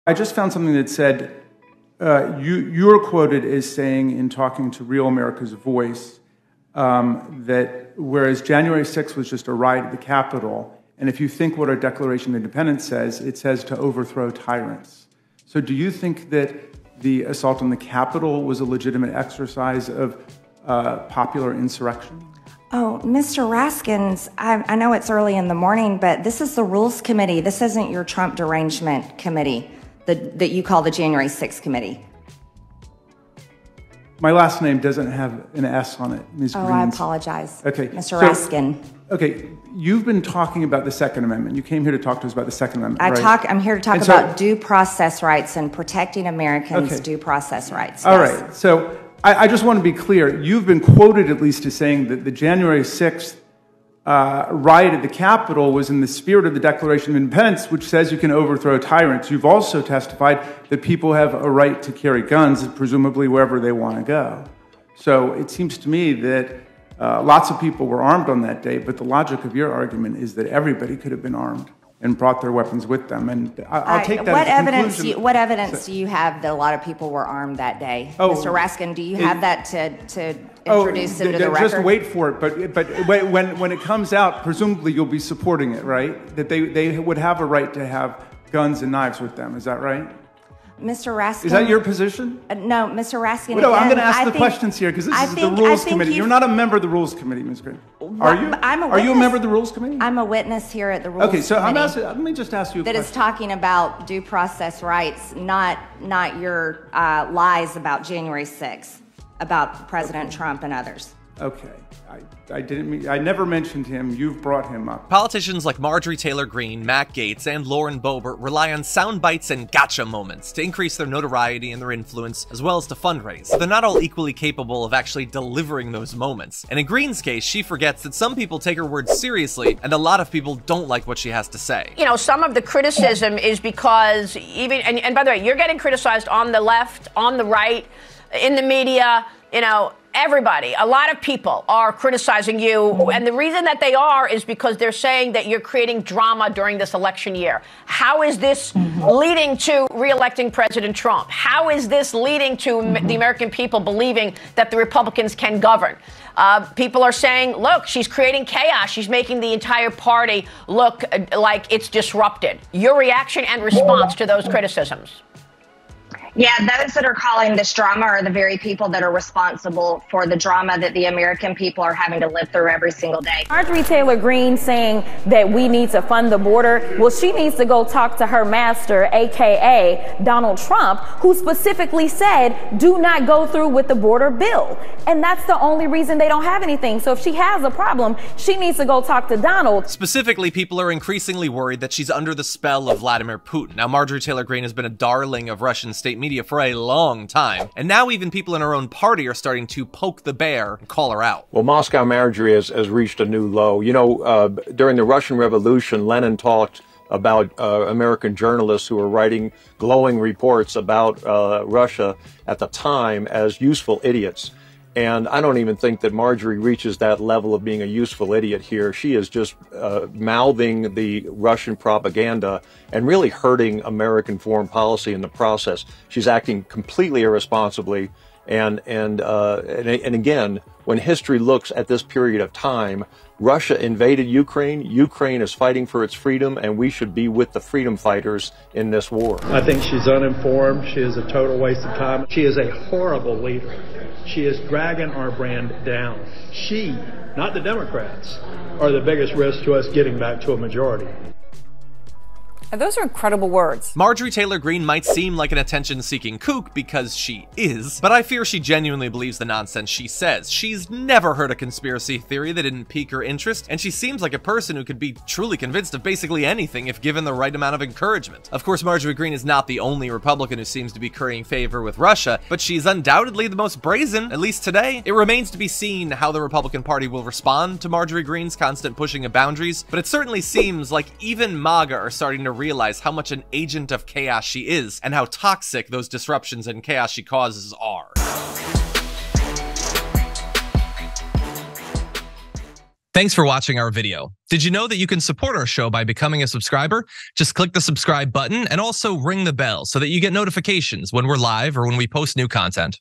I just found something that said, you were quoted as saying in talking to Real America's Voice that whereas January 6th was just a riot at the Capitol, and if you think what our Declaration of Independence says, it says to overthrow tyrants. So do you think that the assault on the Capitol was a legitimate exercise of popular insurrection? Oh, Mr. Raskins, I know it's early in the morning, but this is the Rules Committee. This isn't your Trump derangement committee that you call the January 6th committee. My last name doesn't have an S on it, Ms. Greens. I apologize, okay. Mr. Raskin. Okay, you've been talking about the Second Amendment. You came here to talk to us about the Second Amendment, right? I'm here to talk about due process rights and protecting Americans' due process rights. All right, so I just want to be clear. You've been quoted at least as saying that the January 6th riot at the Capitol was in the spirit of the Declaration of Independence, which says you can overthrow tyrants. You've also testified that people have a right to carry guns, presumably wherever they want to go. So it seems to me that lots of people were armed on that day, but the logic of your argument is that everybody could have been armed and brought their weapons with them. And I'll take that as a conclusion. What evidence do you have that a lot of people were armed that day? Mr. Raskin, do you have that to introduce into the record? Just wait for it. But when it comes out, presumably you'll be supporting it, right? That they would have a right to have guns and knives with them. Is that right? Mr. Raskin. Is that your position? No, Mr. Raskin. Well, no, I'm going to ask the questions here because this is the Rules Committee. You're not a member of the Rules Committee, Ms. Green. Are you? Are you a member of the Rules Committee? I'm a witness here at the Rules Committee. Okay, so let me just ask you a question. That is talking about due process rights, not your lies about January 6th, about President Trump and others. Okay. I never mentioned him. You've brought him up. Politicians like Marjorie Taylor Greene, Matt Gaetz, and Lauren Boebert rely on sound bites and gotcha moments to increase their notoriety and their influence, as well as to fundraise. They're not all equally capable of actually delivering those moments. And in Greene's case, she forgets that some people take her words seriously, and a lot of people don't like what she has to say. You know, some of the criticism is because and by the way, you're getting criticized on the left, on the right, in the media, you know, everybody, a lot of people are criticizing you, and the reason that they are is because they're saying that you're creating drama during this election year. How is this leading to re-electing President Trump? How is this leading to the American people believing that the Republicans can govern? People are saying, look, she's creating chaos. She's making the entire party look like it's disrupted. Your reaction and response to those criticisms? Yeah, those that are calling this drama are the very people that are responsible for the drama that the American people are having to live through every single day. Marjorie Taylor Greene saying that we need to fund the border. Well, she needs to go talk to her master, a.k.a. Donald Trump, who specifically said, do not go through with the border bill. And that's the only reason they don't have anything. So if she has a problem, she needs to go talk to Donald. Specifically, people are increasingly worried that she's under the spell of Vladimir Putin. Now, Marjorie Taylor Greene has been a darling of Russian state media for a long time, and now even people in her own party are starting to poke the bear and call her out. Well, Moscow Marjorie has reached a new low. You know, during the Russian Revolution, Lenin talked about American journalists who were writing glowing reports about Russia at the time as useful idiots. And I don't even think that Marjorie reaches that level of being a useful idiot here. She is just mouthing the Russian propaganda and really hurting American foreign policy in the process. She's acting completely irresponsibly. And again, when history looks at this period of time, Russia invaded Ukraine. Ukraine is fighting for its freedom, and we should be with the freedom fighters in this war. I think she's uninformed. She is a total waste of time. She is a horrible leader. She is dragging our brand down. She, not the Democrats, are the biggest risk to us getting back to a majority. Those are incredible words. Marjorie Taylor Greene might seem like an attention-seeking kook because she is, but I fear she genuinely believes the nonsense she says. She's never heard a conspiracy theory that didn't pique her interest, and she seems like a person who could be truly convinced of basically anything if given the right amount of encouragement. Of course, Marjorie Greene is not the only Republican who seems to be currying favor with Russia, but she's undoubtedly the most brazen, at least today. It remains to be seen how the Republican Party will respond to Marjorie Greene's constant pushing of boundaries, but it certainly seems like even MAGA are starting to realize how much an agent of chaos she is and how toxic those disruptions and chaos she causes are. Thanks for watching our video. Did you know that you can support our show by becoming a subscriber? Just click the subscribe button and also ring the bell so that you get notifications when we're live or when we post new content.